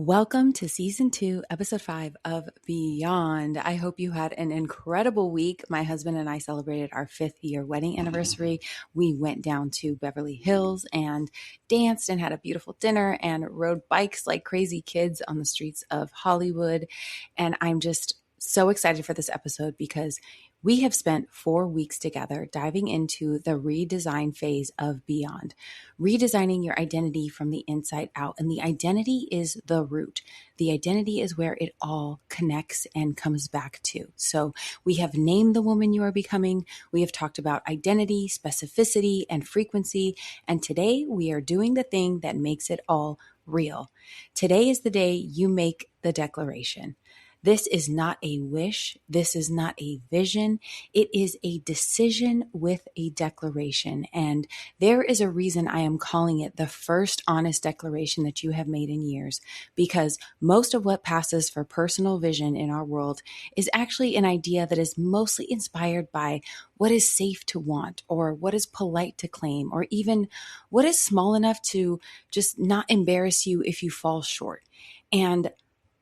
Welcome to Season 2, Episode 5 of Beyond. I hope you had an incredible week. My husband and I celebrated our 5th-year wedding anniversary. We went down to Beverly Hills and danced and had a beautiful dinner and rode bikes like crazy kids on the streets of Hollywood. And I'm just so excited for this episode because we have spent 4 weeks together diving into the redesign phase of Beyond, redesigning your identity from the inside out. And the identity is the root. The identity is where it all connects and comes back to. So we have named the woman you are becoming. We have talked about identity, specificity, and frequency. And today we are doing the thing that makes it all real. Today is the day you make the declaration. This is not a wish. This is not a vision. It is a decision with a declaration. And there is a reason I am calling it the first honest declaration that you have made in years, because most of what passes for personal vision in our world is actually an idea that is mostly inspired by what is safe to want, or what is polite to claim, or even what is small enough to just not embarrass you if you fall short. And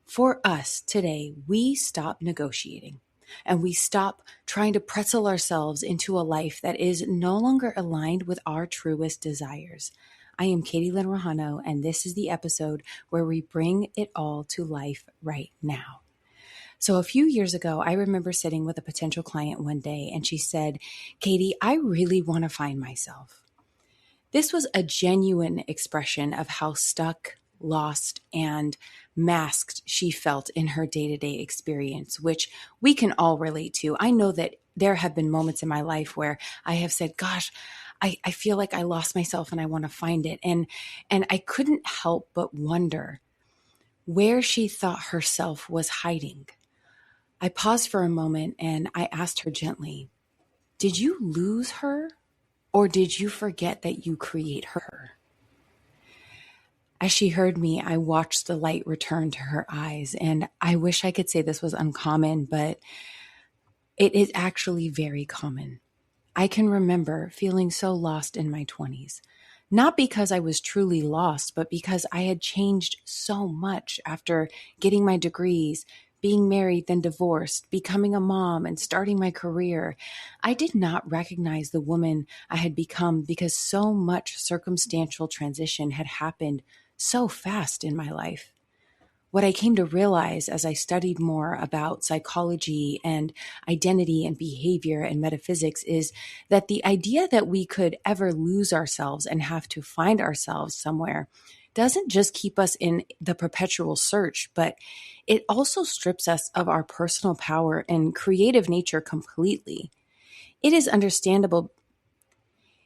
for us today, we stop negotiating and we stop trying to pretzel ourselves into a life that is no longer aligned with our truest desires. I am Katie Lynn Rojano, and this is the episode where we bring it all to life right now. So a few years ago, I remember sitting with a potential client one day, and she said, "Katie, I really want to find myself." This was a genuine expression of how stuck, lost, and masked she felt in her day-to-day experience, which we can all relate to. I know that there have been moments in my life where I have said, gosh, I feel like I lost myself and I want to find it. And I couldn't help but wonder where she thought herself was hiding. I paused for a moment and I asked her gently, "Did you lose her, or did you forget that you create her?" As she heard me, I watched the light return to her eyes, and I wish I could say this was uncommon, but it is actually very common. I can remember feeling so lost in my 20s, not because I was truly lost, but because I had changed so much after getting my degrees, being married, then divorced, becoming a mom, and starting my career. I did not recognize the woman I had become because so much circumstantial transition had happened so fast in my life. What I came to realize as I studied more about psychology and identity and behavior and metaphysics is that the idea that we could ever lose ourselves and have to find ourselves somewhere doesn't just keep us in the perpetual search, but it also strips us of our personal power and creative nature completely. It is understandable.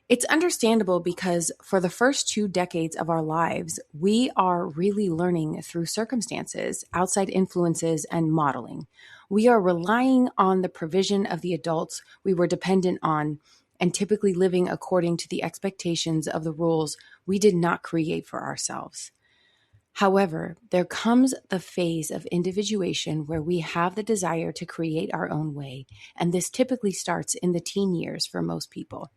It's understandable because for the first 2 decades of our lives, we are really learning through circumstances, outside influences, and modeling. We are relying on the provision of the adults we were dependent on and typically living according to the expectations of the rules we did not create for ourselves. However, there comes the phase of individuation where we have the desire to create our own way, and this typically starts in the teen years for most people.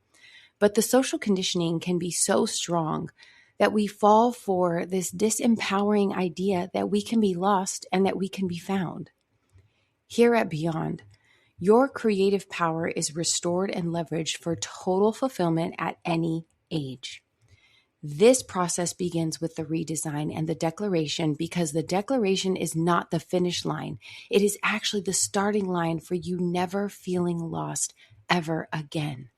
But the social conditioning can be so strong that we fall for this disempowering idea that we can be lost and that we can be found. Here at Beyond, your creative power is restored and leveraged for total fulfillment at any age. This process begins with the redesign and the declaration, because the declaration is not the finish line. It is actually the starting line for you never feeling lost ever again.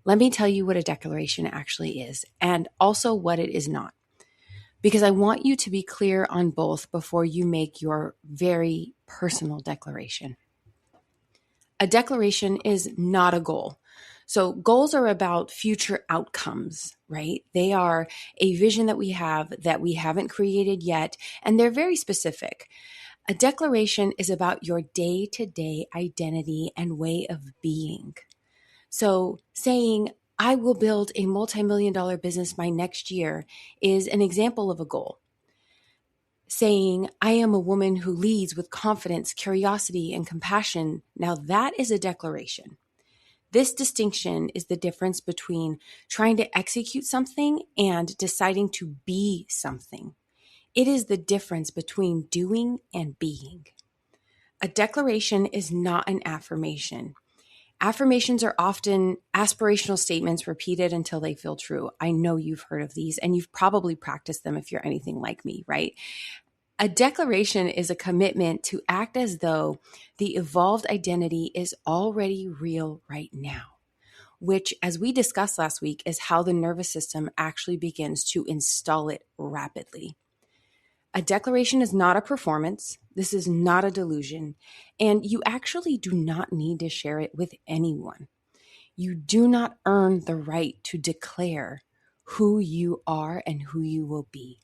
Let me tell you what a declaration actually is, and also what it is not, because I want you to be clear on both before you make your very personal declaration. A declaration is not a goal. So goals are about future outcomes, right? They are a vision that we haven't created yet, and they're very specific. A declaration is about your day-to-day identity and way of being. So saying, "I will build a multi-million-dollar business by next year" is an example of a goal. Saying, "I am a woman who leads with confidence, curiosity, and compassion," now that is a declaration. This distinction is the difference between trying to execute something and deciding to be something. It is the difference between doing and being. A declaration is not an affirmation. Affirmations are often aspirational statements repeated until they feel true. I know you've heard of these and you've probably practiced them if you're anything like me, right? A declaration is a commitment to act as though the evolved identity is already real right now, which, as we discussed last week, is how the nervous system actually begins to install it rapidly. A declaration is not a performance. This is not a delusion. And you actually do not need to share it with anyone. You do not earn the right to declare who you are and who you will be.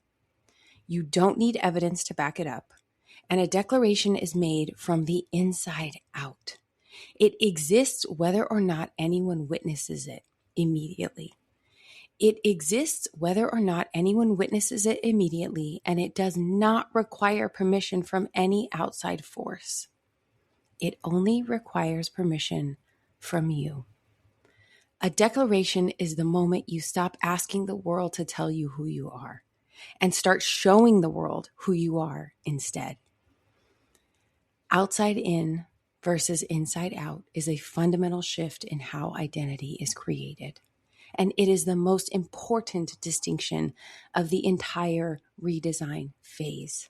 You don't need evidence to back it up. And a declaration is made from the inside out. It exists whether or not anyone witnesses it immediately. It exists whether or not anyone witnesses it immediately, and it does not require permission from any outside force. It only requires permission from you. A declaration is the moment you stop asking the world to tell you who you are and start showing the world who you are instead. Outside in versus inside out is a fundamental shift in how identity is created. And it is the most important distinction of the entire redesign phase.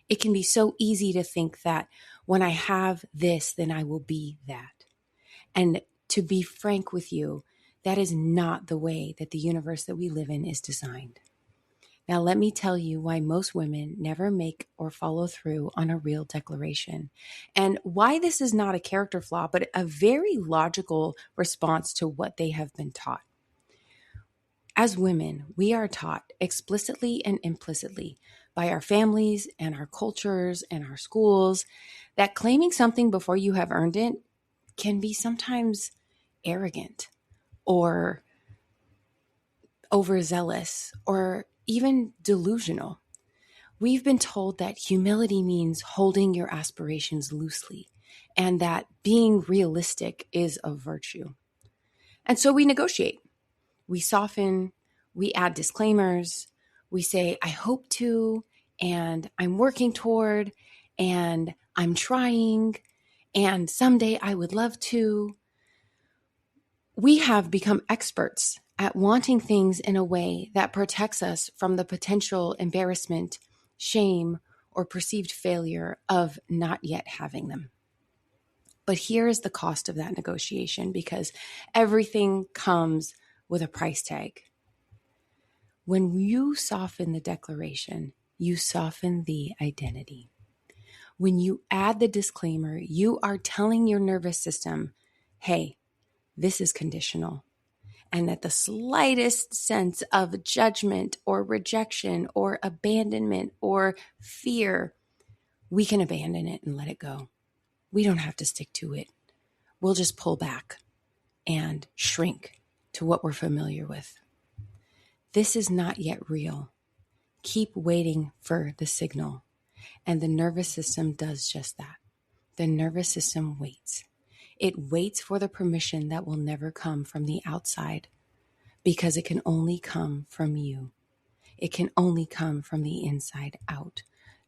It can be so easy to think that when I have this, then I will be that. And to be frank with you, that is not the way that the universe that we live in is designed. Now, let me tell you why most women never make or follow through on a real declaration, and why this is not a character flaw, but a very logical response to what they have been taught. As women, we are taught explicitly and implicitly by our families and our cultures and our schools that claiming something before you have earned it can be sometimes arrogant or overzealous or even delusional. We've been told that humility means holding your aspirations loosely and that being realistic is a virtue. And so we negotiate. We soften, we add disclaimers, we say, I hope to, and I'm working toward, and I'm trying, and someday I would love to. We have become experts at wanting things in a way that protects us from the potential embarrassment, shame, or perceived failure of not yet having them. But here is the cost of that negotiation, because everything comes with a price tag. When you soften the declaration, you soften the identity. When you add the disclaimer, you are telling your nervous system, hey, this is conditional. And that the slightest sense of judgment or rejection or abandonment or fear, we can abandon it and let it go. We don't have to stick to it. We'll just pull back and shrink to what we're familiar with. This is not yet real. Keep waiting for the signal. And the nervous system does just that. The nervous system waits. It waits for the permission that will never come from the outside, because it can only come from you. It can only come from the inside out.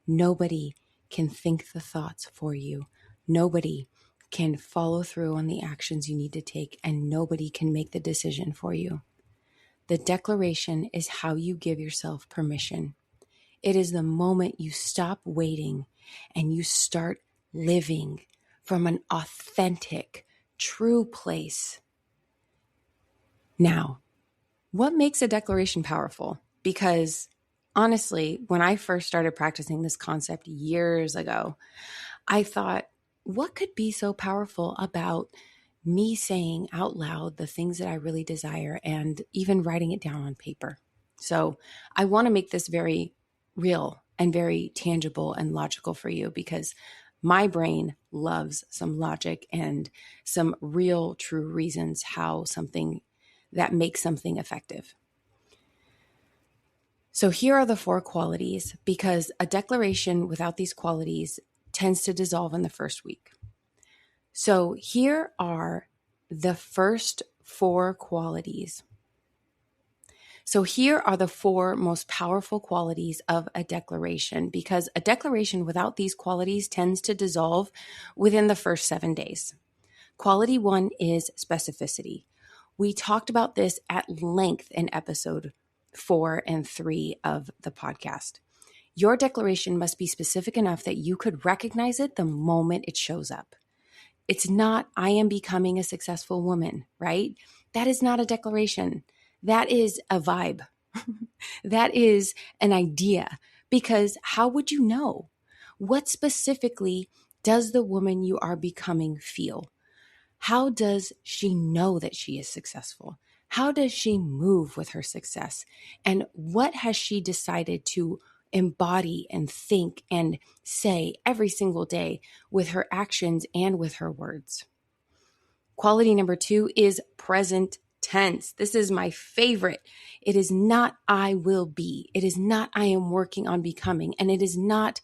Nobody can think the thoughts for you. Nobody can follow through on the actions you need to take, and nobody can make the decision for you. The declaration is how you give yourself permission. It is the moment you stop waiting and you start living from an authentic, true place. Now, what makes a declaration powerful? Because honestly, when I first started practicing this concept years ago, I thought, what could be so powerful about me saying out loud the things that I really desire and even writing it down on paper? So I want to make this very real and very tangible and logical for you, because my brain loves some logic and some real, true reasons how something that makes something effective. So here are the 4 qualities, because a declaration without these qualities tends to dissolve in the first week. So here are the first 4 qualities. So here are the 4 most powerful qualities of a declaration, because a declaration without these qualities tends to dissolve within the first 7 days. Quality 1 is specificity. We talked about this at length in episode 4 and 3 of the podcast. Your declaration must be specific enough that you could recognize it the moment it shows up. It's not, I am becoming a successful woman, right? That is not a declaration. That is a vibe. That is an idea, because how would you know? What specifically does the woman you are becoming feel? How does she know that she is successful? How does she move with her success? And what has she decided to embody and think and say every single day with her actions and with her words? Quality number 2 is present tense. This is my favorite. It is not I will be. It is not I am working on becoming. And it is not,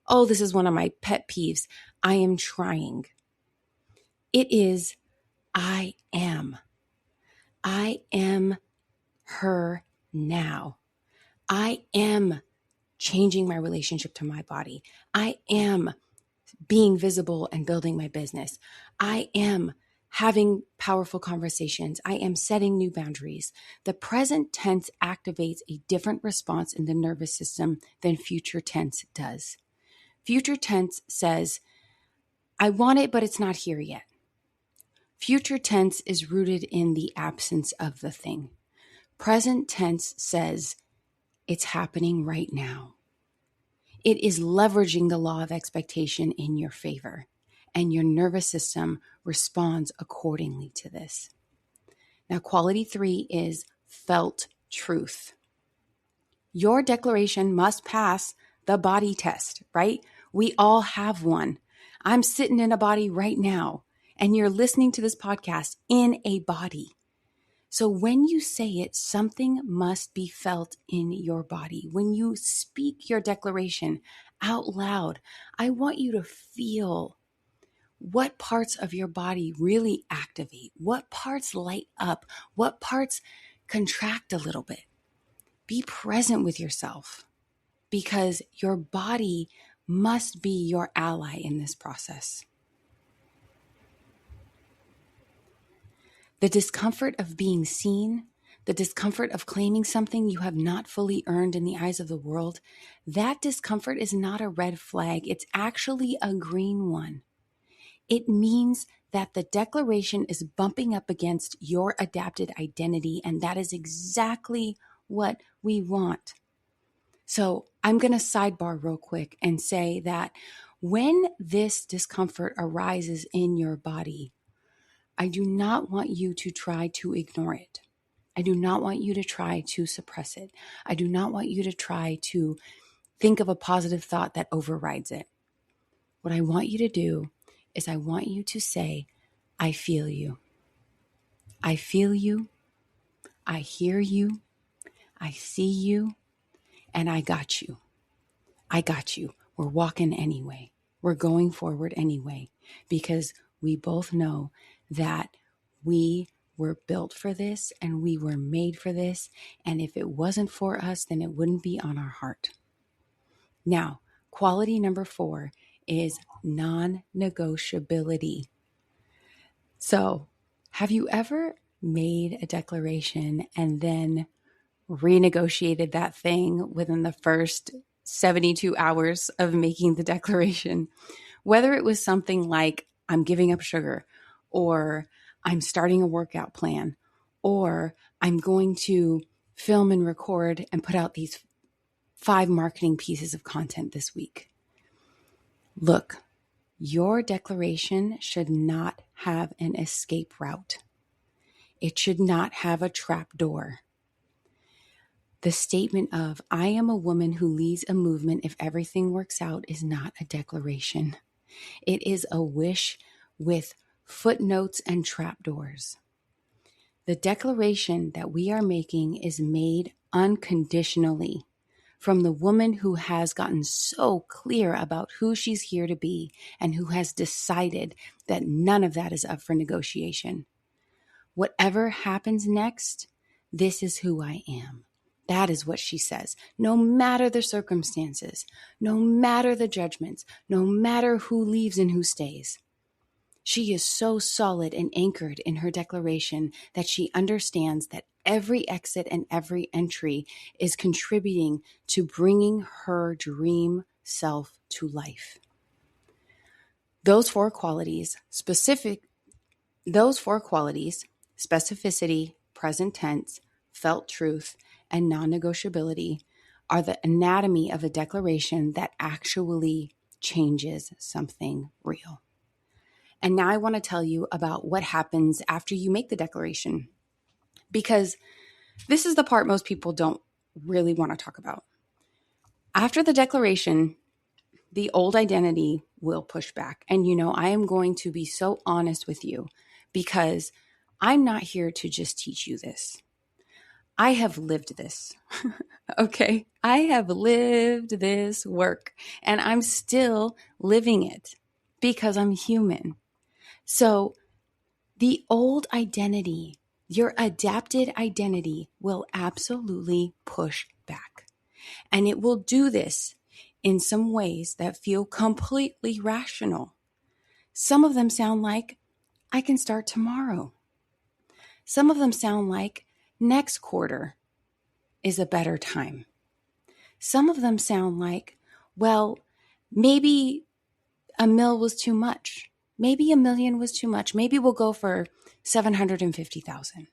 oh, this is one of my pet peeves, I am trying. It is I am. I am her now. I am changing my relationship to my body. I am being visible and building my business. I am having powerful conversations. I am setting new boundaries. The present tense activates a different response in the nervous system than future tense does. Future tense says, I want it, but it's not here yet. Future tense is rooted in the absence of the thing. Present tense says, it's happening right now. It is leveraging the law of expectation in your favor, and your nervous system responds accordingly to this. Now, quality 3 is felt truth. Your declaration must pass the body test, right? We all have one. I'm sitting in a body right now, and you're listening to this podcast in a body. So when you say it, something must be felt in your body. When you speak your declaration out loud, I want you to feel what parts of your body really activate, what parts light up, what parts contract a little bit. Be present with yourself, because your body must be your ally in this process. The discomfort of being seen, the discomfort of claiming something you have not fully earned in the eyes of the world, that discomfort is not a red flag. It's actually a green one. It means that the declaration is bumping up against your adapted identity, and that is exactly what we want. So I'm going to sidebar real quick and say that when this discomfort arises in your body, I do not want you to try to ignore it. I do not want you to try to suppress it. I do not want you to try to think of a positive thought that overrides it. What I want you to do is I want you to say, I feel you. I feel you. I hear you. I see you. And I got you. I got you. We're walking anyway. We're going forward anyway, because we both know that we were built for this and we were made for this. And if it wasn't for us, then it wouldn't be on our heart. Now, quality number 4 is non-negotiability. So, have you ever made a declaration and then renegotiated that thing within the first 72 hours of making the declaration? Whether it was something like, I'm giving up sugar, or I'm starting a workout plan, or I'm going to film and record and put out these 5 marketing pieces of content this week. Look, your declaration should not have an escape route. It should not have a trap door. The statement of, I am a woman who leads a movement if everything works out, is not a declaration. It is a wish with footnotes and trapdoors. The declaration that we are making is made unconditionally from the woman who has gotten so clear about who she's here to be and who has decided that none of that is up for negotiation. Whatever happens next, this is who I am. That is what she says. No matter the circumstances, no matter the judgments, no matter who leaves and who stays. She is so solid and anchored in her declaration that she understands that every exit and every entry is contributing to bringing her dream self to life. Those four qualities, specificity, present tense, felt truth, and non-negotiability, are the anatomy of a declaration that actually changes something real. And now I want to tell you about what happens after you make the declaration, because this is the part most people don't really want to talk about. After the declaration, the old identity will push back. And I am going to be so honest with you, because I'm not here to just teach you this. I have lived this, okay? I have lived this work, and I'm still living it because I'm human. So the old identity, your adapted identity, will absolutely push back. And it will do this in some ways that feel completely rational. Some of them sound like, I can start tomorrow. Some of them sound like, next quarter is a better time. Some of them sound like, well, maybe $1 million was too much. Maybe $1 million was too much. Maybe we'll go for 750,000.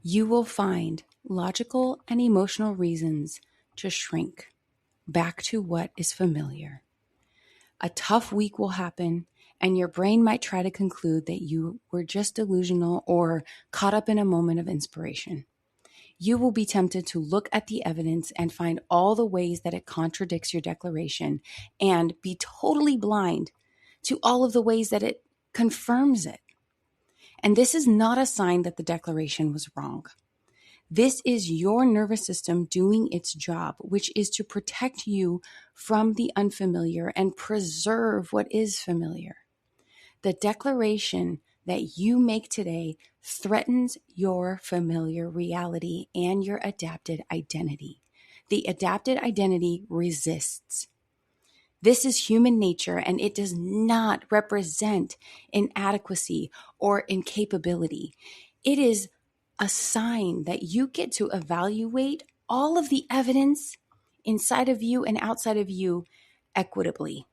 You will find logical and emotional reasons to shrink back to what is familiar. A tough week will happen, and your brain might try to conclude that you were just delusional or caught up in a moment of inspiration. You will be tempted to look at the evidence and find all the ways that it contradicts your declaration, and be totally blind to all of the ways that it confirms it. And this is not a sign that the declaration was wrong. This is your nervous system doing its job, which is to protect you from the unfamiliar and preserve what is familiar. The declaration that you make today threatens your familiar reality and your adapted identity. The adapted identity resists. This is human nature, and it does not represent inadequacy or incapability. It is a sign that you get to evaluate all of the evidence inside of you and outside of you equitably.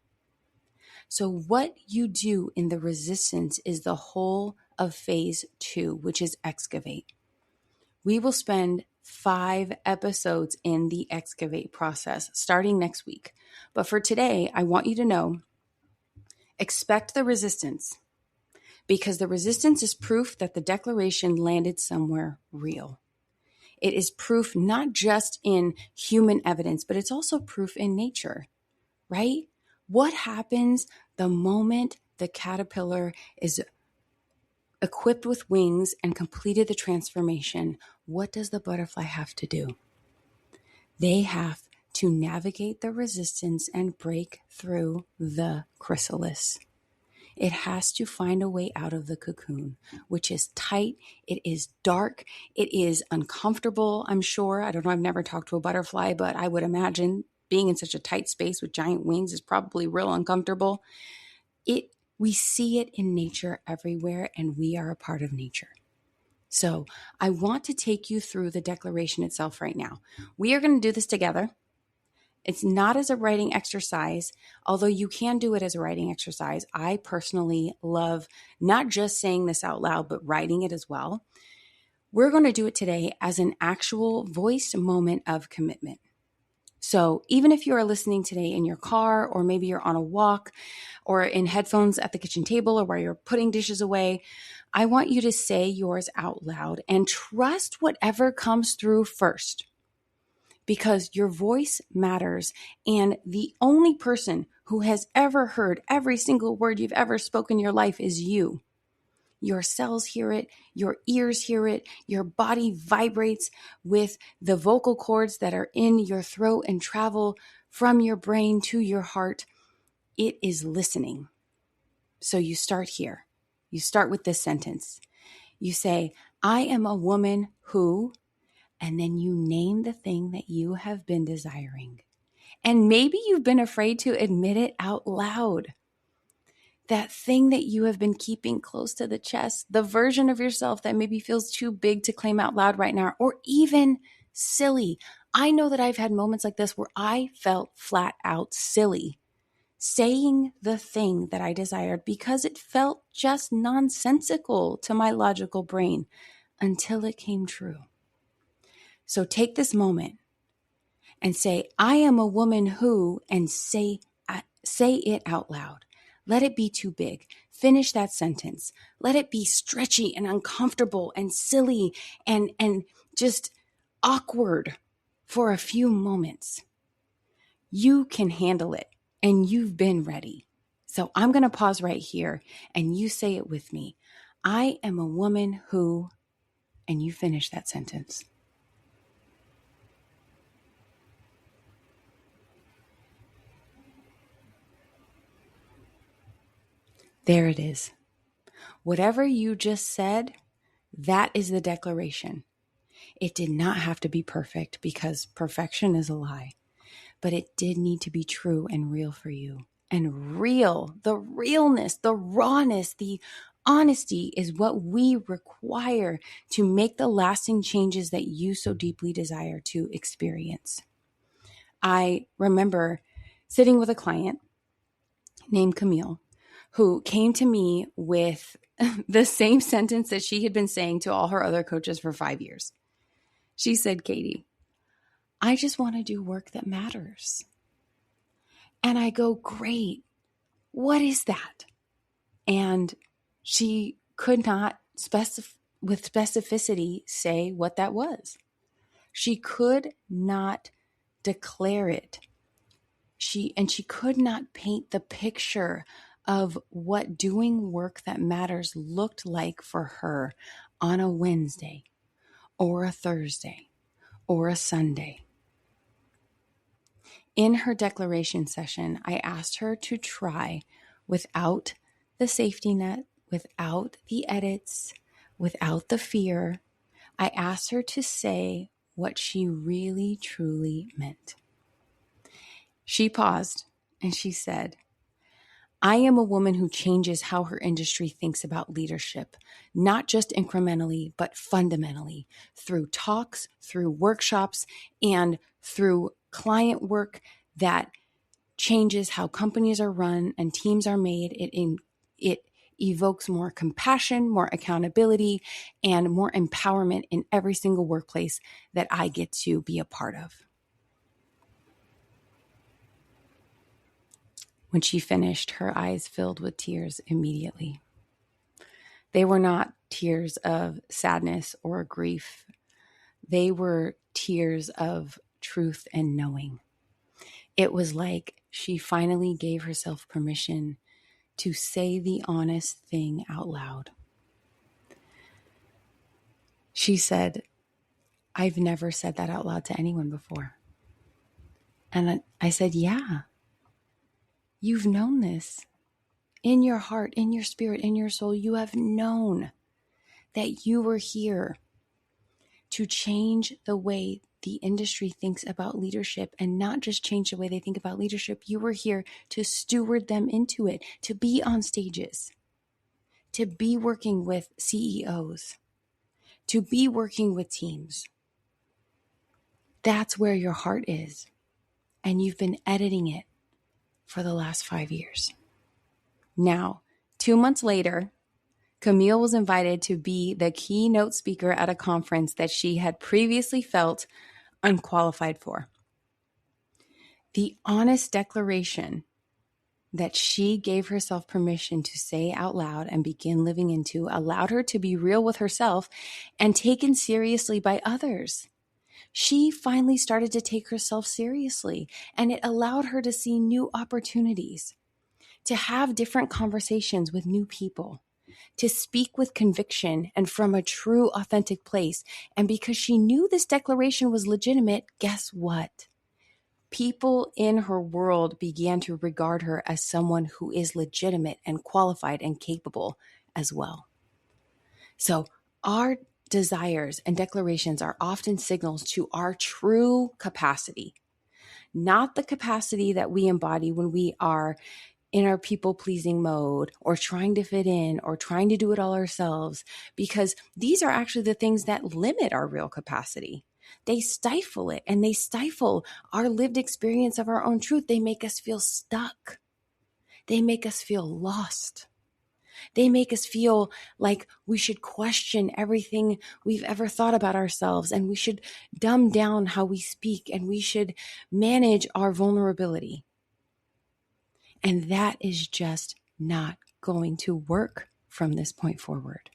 So what you do in the resistance is the whole of phase 2, which is excavate. We will spend 5 episodes in the excavate process starting next week. But for today, I want you to know, expect the resistance, because the resistance is proof that the declaration landed somewhere real. It is proof not just in human evidence, but it's also proof in nature, right? What happens the moment the caterpillar is equipped with wings and completed the transformation? What does the butterfly have to do? They have to navigate the resistance and break through the chrysalis. It has to find a way out of the cocoon, which is tight. It is dark. It is uncomfortable, I'm sure. I don't know. I've never talked to a butterfly, but I would imagine being in such a tight space with giant wings is probably real uncomfortable. We see it in nature everywhere, and we are a part of nature. So I want to take you through the declaration itself right now. We are going to do this together. It's not as a writing exercise, although you can do it as a writing exercise. I personally love not just saying this out loud, but writing it as well. We're going to do it today as an actual voiced moment of commitment. So even if you are listening today in your car, or maybe you're on a walk, or in headphones at the kitchen table, or where you're putting dishes away, I want you to say yours out loud and trust whatever comes through first, because your voice matters. And the only person who has ever heard every single word you've ever spoken in your life is you. Your cells hear it, your ears hear it, your body vibrates with the vocal cords that are in your throat and travel from your brain to your heart. It is listening. So you start here. You start with this sentence. You say, I am a woman who, and then you name the thing that you have been desiring. And maybe you've been afraid to admit it out loud. That thing that you have been keeping close to the chest, the version of yourself that maybe feels too big to claim out loud right now, or even silly. I know that I've had moments like this where I felt flat out silly saying the thing that I desired because it felt just nonsensical to my logical brain until it came true. So take this moment and say, I am a woman who, and say it out loud. Let it be too big. Finish that sentence. Let it be stretchy and uncomfortable and silly and just awkward for a few moments. You can handle it and you've been ready. So I'm going to pause right here and you say it with me. I am a woman who, and you finish that sentence. There it is. Whatever you just said, that is the declaration. It did not have to be perfect because perfection is a lie, but it did need to be true and real for you. And real, the realness, the rawness, the honesty is what we require to make the lasting changes that you so deeply desire to experience. I remember sitting with a client named Camille who came to me with the same sentence that she had been saying to all her other coaches for 5 years. She said, Katie, I just want to do work that matters. And I go, great. What is that? And she could not with specificity say what that was. She could not declare it. She could not paint the picture of what doing work that matters looked like for her on a Wednesday or a Thursday or a Sunday. In her declaration session, I asked her to try without the safety net, without the edits, without the fear. I asked her to say what she really, truly meant. She paused and she said, I am a woman who changes how her industry thinks about leadership, not just incrementally, but fundamentally, through talks, through workshops, and through client work that changes how companies are run and teams are made. It evokes more compassion, more accountability, and more empowerment in every single workplace that I get to be a part of. When she finished, her eyes filled with tears immediately. They were not tears of sadness or grief. They were tears of truth and knowing. It was like she finally gave herself permission to say the honest thing out loud. She said, I've never said that out loud to anyone before. And I said, yeah, you've known this. In your heart, in your spirit, in your soul, you have known that you were here to change the way the industry thinks about leadership, and not just change the way they think about leadership. You were here to steward them into it, to be on stages, to be working with CEOs, to be working with teams. That's where your heart is. And you've been editing it for the last 5 years. Now, 2 months later, Camille was invited to be the keynote speaker at a conference that she had previously felt unqualified for. The honest declaration that she gave herself permission to say out loud and begin living into allowed her to be real with herself and taken seriously by others. She finally started to take herself seriously, and it allowed her to see new opportunities, to have different conversations with new people, to speak with conviction and from a true, authentic place. And because she knew this declaration was legitimate, guess what? People in her world began to regard her as someone who is legitimate and qualified and capable as well. So our desires, and declarations are often signals to our true capacity, not the capacity that we embody when we are in our people-pleasing mode or trying to fit in or trying to do it all ourselves, because these are actually the things that limit our real capacity. They stifle it, and they stifle our lived experience of our own truth. They make us feel stuck. They make us feel lost. They make us feel like we should question everything we've ever thought about ourselves, and we should dumb down how we speak, and we should manage our vulnerability. And that is just not going to work from this point forward,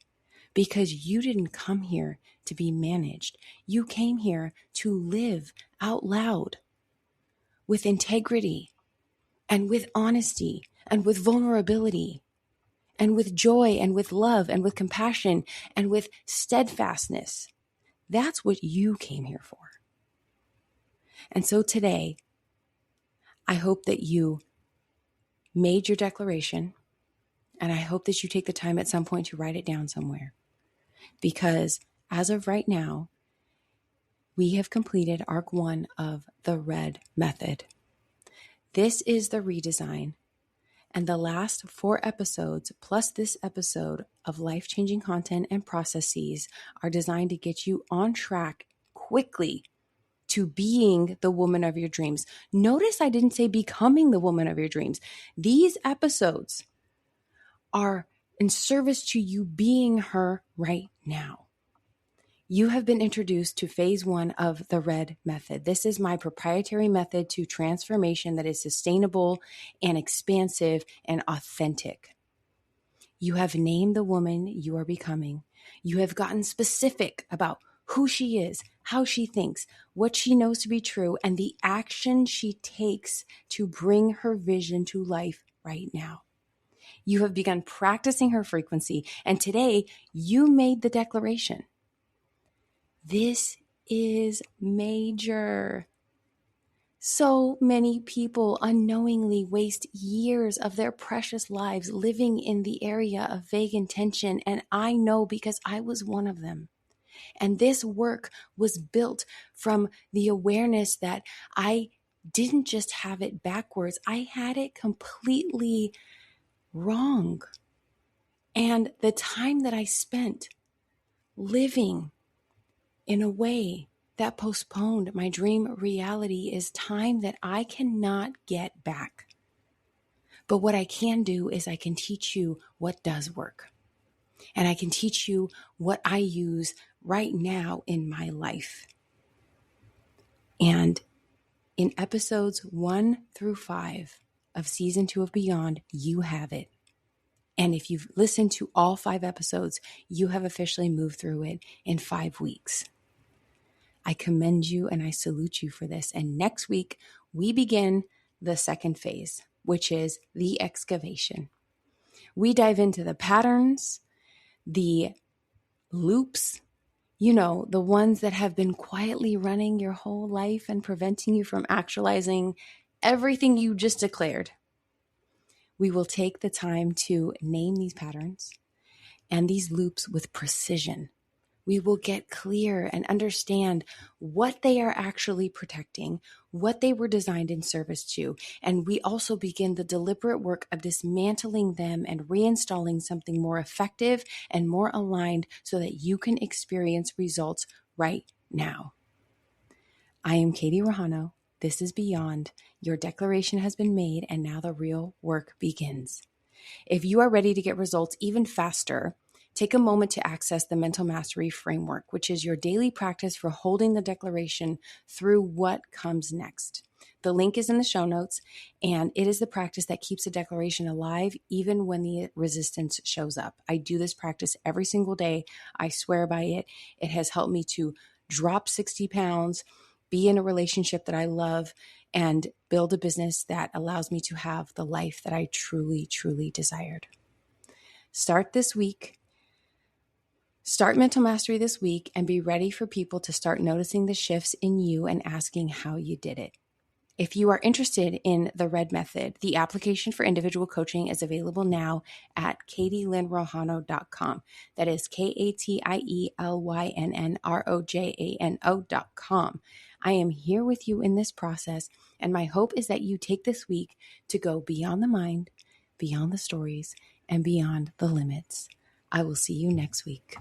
because you didn't come here to be managed. You came here to live out loud with integrity and with honesty and with vulnerability and with joy and with love and with compassion and with steadfastness. That's what you came here for. And so today, I hope that you made your declaration, and I hope that you take the time at some point to write it down somewhere. Because as of right now, we have completed Arc 1 of the RED method. This is the redesign, and the last 4 episodes, plus this episode of life-changing content and processes, are designed to get you on track quickly to being the woman of your dreams. Notice I didn't say becoming the woman of your dreams. These episodes are in service to you being her right now. You have been introduced to phase 1 of the RED method. This is my proprietary method to transformation that is sustainable and expansive and authentic. You have named the woman you are becoming. You have gotten specific about who she is, how she thinks, what she knows to be true, and the action she takes to bring her vision to life right now. You have begun practicing her frequency, and today you made the declaration. This is major. So many people unknowingly waste years of their precious lives living in the area of vague intention, and I know because I was one of them. And this work was built from the awareness that I didn't just have it backwards, I had it completely wrong. And the time that I spent living in a way that postponed my dream reality is time that I cannot get back. But what I can do is I can teach you what does work. And I can teach you what I use right now in my life. And in episodes 1 through 5 of season 2 of Beyond, you have it. And if you've listened to all 5 episodes, you have officially moved through it in 5 weeks. I commend you and I salute you for this. And next week, we begin the second phase, which is the excavation. We dive into the patterns, the loops, the ones that have been quietly running your whole life and preventing you from actualizing everything you just declared. We will take the time to name these patterns and these loops with precision. We will get clear and understand what they are actually protecting, what they were designed in service to, and we also begin the deliberate work of dismantling them and reinstalling something more effective and more aligned so that you can experience results right now. I am Katie Rojano. This is Beyond. Your declaration has been made, and now the real work begins. If you are ready to get results even faster, take a moment to access the Mental Mastery Framework, which is your daily practice for holding the declaration through what comes next. The link is in the show notes, and it is the practice that keeps a declaration alive even when the resistance shows up. I do this practice every single day. I swear by it. It has helped me to drop 60 pounds, be in a relationship that I love, and build a business that allows me to have the life that I truly, truly desired. Start this week. Start Mental Mastery this week and be ready for people to start noticing the shifts in you and asking how you did it. If you are interested in the RED method, the application for individual coaching is available now at katielynnrojano.com. That is KATIELYNNROJANO.com. I am here with you in this process, and my hope is that you take this week to go beyond the mind, beyond the stories, and beyond the limits. I will see you next week.